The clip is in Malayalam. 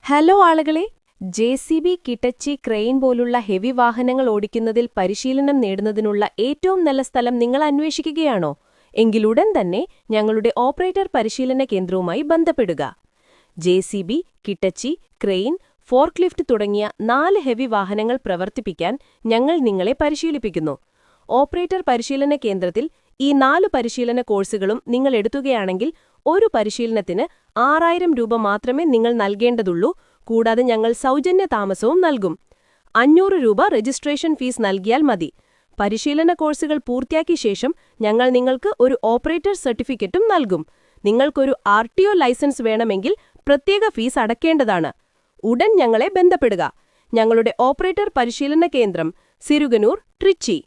ഹലോ ആളുകളെ, ജെ.സി.ബി, കിറ്റച്ചി, ക്രെയിൻ പോലുള്ള ഹെവി വാഹനങ്ങൾ ഓടിക്കുന്നതിൽ പരിശീലനം നേടുന്നതിനുള്ള ഏറ്റവും നല്ല സ്ഥലം നിങ്ങൾ അന്വേഷിക്കുകയാണോ? എങ്കിലുടൻ തന്നെ ഞങ്ങളുടെ ഓപ്പറേറ്റർ പരിശീലന കേന്ദ്രവുമായി ബന്ധപ്പെടുക. ജെ.സി.ബി, കിറ്റച്ചി, ക്രെയിൻ, ഫോർക്ലിഫ്റ്റ് തുടങ്ങിയ 4 ഹെവി വാഹനങ്ങൾ പ്രവർത്തിപ്പിക്കാൻ ഞങ്ങൾ നിങ്ങളെ പരിശീലിപ്പിക്കുന്നു. ഓപ്പറേറ്റർ പരിശീലന കേന്ദ്രത്തിൽ ഈ 4 പരിശീലന കോഴ്സുകളും നിങ്ങൾ എടുത്തുകയാണെങ്കിൽ ഒരു പരിശീലനത്തിന് 6000 രൂപ മാത്രമേ നിങ്ങൾ നൽകേണ്ടതുള്ളൂ. കൂടാതെ ഞങ്ങൾ സൗജന്യ താമസവും നൽകും. 500 രൂപ രജിസ്ട്രേഷൻ ഫീസ് നൽകിയാൽ മതി. പരിശീലന കോഴ്സുകൾ പൂർത്തിയാക്കിയ ശേഷം ഞങ്ങൾ നിങ്ങൾക്ക് ഒരു ഓപ്പറേറ്റർ സർട്ടിഫിക്കറ്റും നൽകും. നിങ്ങൾക്കൊരു RTO ലൈസൻസ് വേണമെങ്കിൽ പ്രത്യേക ഫീസ് അടയ്ക്കേണ്ടതാണ്. ഉടൻ ഞങ്ങളെ ബന്ധപ്പെടുക. ഞങ്ങളുടെ ഓപ്പറേറ്റർ പരിശീലന കേന്ദ്രം സിരുഗനൂർ, ട്രിച്ചി.